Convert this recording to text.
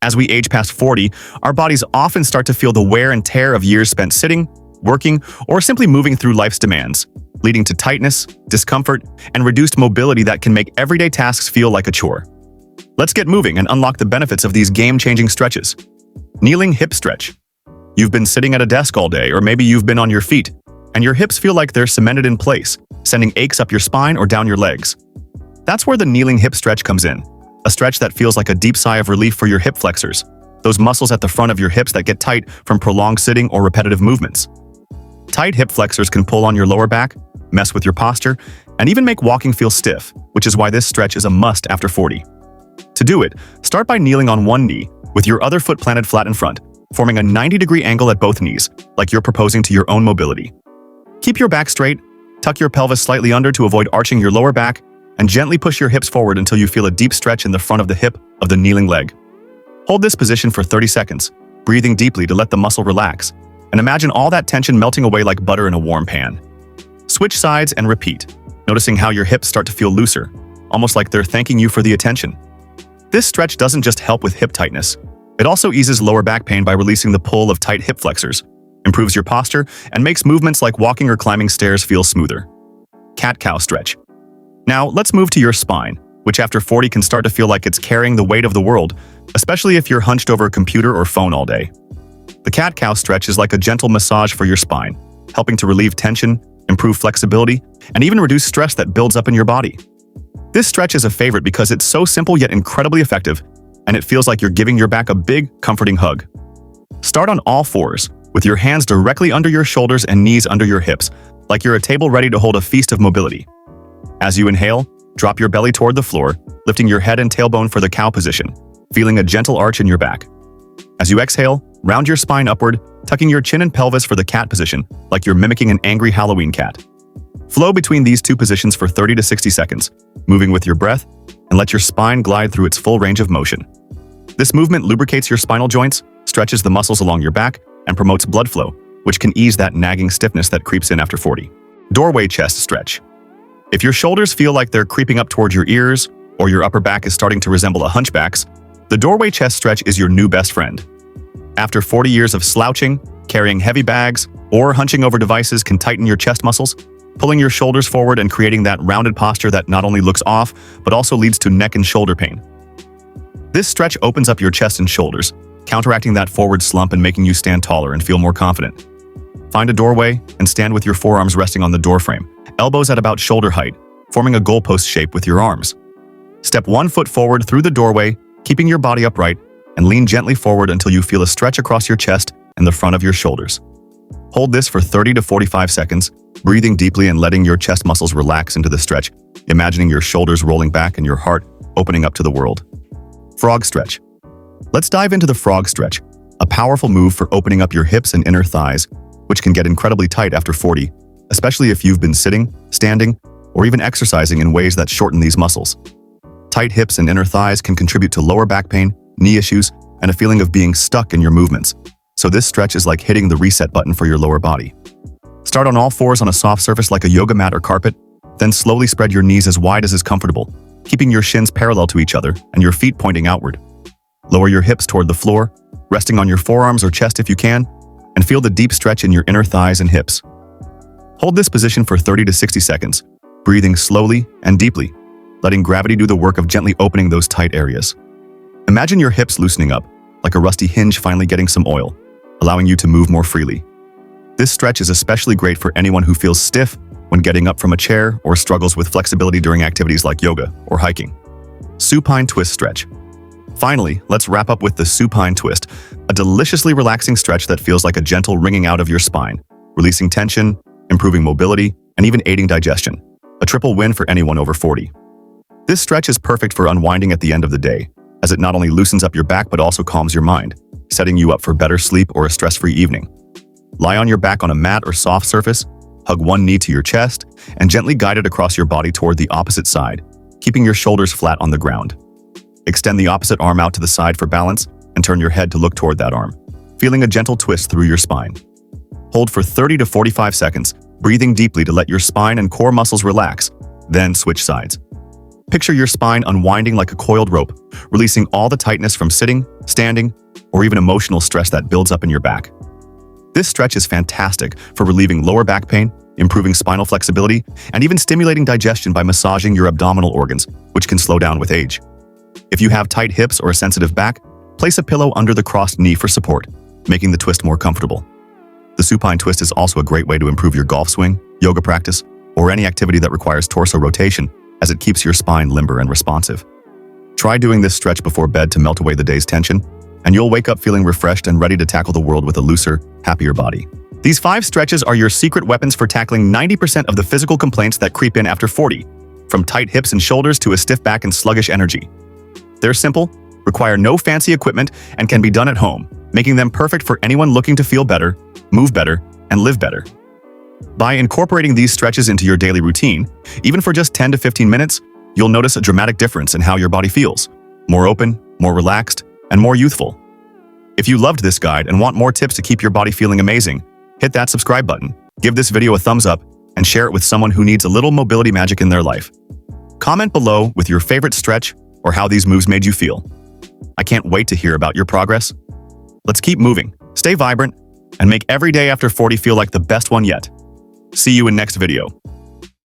As we age past 40, our bodies often start to feel the wear and tear of years spent sitting, working, or simply moving through life's demands, leading to tightness, discomfort, and reduced mobility that can make everyday tasks feel like a chore. Let's get moving and unlock the benefits of these game-changing stretches. Kneeling hip stretch. You've been sitting at a desk all day, or maybe you've been on your feet, and your hips feel like they're cemented in place, sending aches up your spine or down your legs. That's where the kneeling hip stretch comes in, a stretch that feels like a deep sigh of relief for your hip flexors, those muscles at the front of your hips that get tight from prolonged sitting or repetitive movements. Tight hip flexors can pull on your lower back, mess with your posture, and even make walking feel stiff, which is why this stretch is a must after 40. To do it, start by kneeling on one knee, with your other foot planted flat in front, forming a 90-degree angle at both knees, like you're proposing to your own mobility. Keep your back straight, tuck your pelvis slightly under to avoid arching your lower back, and gently push your hips forward until you feel a deep stretch in the front of the hip of the kneeling leg. Hold this position for 30 seconds, breathing deeply to let the muscle relax, and imagine all that tension melting away like butter in a warm pan. Switch sides and repeat, noticing how your hips start to feel looser, almost like they're thanking you for the attention. This stretch doesn't just help with hip tightness, it also eases lower back pain by releasing the pull of tight hip flexors, improves your posture, and makes movements like walking or climbing stairs feel smoother. CatCow Stretch. Now, let's move to your spine, which after 40 can start to feel like it's carrying the weight of the world, especially if you're hunched over a computer or phone all day. The CatCow Stretch is like a gentle massage for your spine, helping to relieve tension, improve flexibility, and even reduce stress that builds up in your body. This stretch is a favorite because it's so simple yet incredibly effective, and it feels like you're giving your back a big, comforting hug. Start on all fours, with your hands directly under your shoulders and knees under your hips, like you're a table ready to hold a feast of mobility. As you inhale, drop your belly toward the floor, lifting your head and tailbone for the cow position, feeling a gentle arch in your back. As you exhale, round your spine upward, tucking your chin and pelvis for the cat position, like you're mimicking an angry Halloween cat. Flow between these two positions for 30 to 60 seconds, moving with your breath, and let your spine glide through its full range of motion. This movement lubricates your spinal joints, stretches the muscles along your back, and promotes blood flow, which can ease that nagging stiffness that creeps in after 40. Doorway chest stretch. If your shoulders feel like they're creeping up toward your ears, or your upper back is starting to resemble a hunchback's, the doorway chest stretch is your new best friend. After 40 years of slouching, carrying heavy bags, or hunching over devices can tighten your chest muscles, pulling your shoulders forward and creating that rounded posture that not only looks off, but also leads to neck and shoulder pain. This stretch opens up your chest and shoulders, counteracting that forward slump and making you stand taller and feel more confident. Find a doorway and stand with your forearms resting on the doorframe, elbows at about shoulder height, forming a goalpost shape with your arms. Step one foot forward through the doorway, keeping your body upright, and lean gently forward until you feel a stretch across your chest and the front of your shoulders. Hold this for 30 to 45 seconds, breathing deeply and letting your chest muscles relax into the stretch, imagining your shoulders rolling back and your heart opening up to the world. Frog stretch. Let's dive into the frog stretch, a powerful move for opening up your hips and inner thighs, which can get incredibly tight after 40, especially if you've been sitting, standing, or even exercising in ways that shorten these muscles. Tight hips and inner thighs can contribute to lower back pain, knee issues, and a feeling of being stuck in your movements, so this stretch is like hitting the reset button for your lower body. Start on all fours on a soft surface like a yoga mat or carpet, then slowly spread your knees as wide as is comfortable, keeping your shins parallel to each other and your feet pointing outward. Lower your hips toward the floor, resting on your forearms or chest if you can, and feel the deep stretch in your inner thighs and hips. Hold this position for 30 to 60 seconds, breathing slowly and deeply, letting gravity do the work of gently opening those tight areas. Imagine your hips loosening up, like a rusty hinge finally getting some oil, allowing you to move more freely. This stretch is especially great for anyone who feels stiff when getting up from a chair or struggles with flexibility during activities like yoga or hiking. Supine Twist stretch. Finally, let's wrap up with the Supine Twist, a deliciously relaxing stretch that feels like a gentle wringing out of your spine, releasing tension, improving mobility, and even aiding digestion. A triple win for anyone over 40. This stretch is perfect for unwinding at the end of the day, as it not only loosens up your back but also calms your mind, setting you up for better sleep or a stress-free evening. Lie on your back on a mat or soft surface, hug one knee to your chest, and gently guide it across your body toward the opposite side, keeping your shoulders flat on the ground. Extend the opposite arm out to the side for balance and turn your head to look toward that arm, feeling a gentle twist through your spine. Hold for 30 to 45 seconds, breathing deeply to let your spine and core muscles relax, then switch sides. Picture your spine unwinding like a coiled rope, releasing all the tightness from sitting, standing, or even emotional stress that builds up in your back. This stretch is fantastic for relieving lower back pain, improving spinal flexibility, and even stimulating digestion by massaging your abdominal organs, which can slow down with age. If you have tight hips or a sensitive back, place a pillow under the crossed knee for support, making the twist more comfortable. The supine twist is also a great way to improve your golf swing, yoga practice, or any activity that requires torso rotation, as it keeps your spine limber and responsive. Try doing this stretch before bed to melt away the day's tension, and you'll wake up feeling refreshed and ready to tackle the world with a looser, happier body. These 5 stretches are your secret weapons for tackling 90% of the physical complaints that creep in after 40, from tight hips and shoulders to a stiff back and sluggish energy. They're simple, require no fancy equipment, and can be done at home, making them perfect for anyone looking to feel better, move better, and live better. By incorporating these stretches into your daily routine, even for just 10 to 15 minutes, you'll notice a dramatic difference in how your body feels. More open, more relaxed, and more youthful. If you loved this guide and want more tips to keep your body feeling amazing, hit that subscribe button, give this video a thumbs up, and share it with someone who needs a little mobility magic in their life. Comment below with your favorite stretch or how these moves made you feel. I can't wait to hear about your progress. Let's keep moving, stay vibrant, and make every day after 40 feel like the best one yet. See you in next video.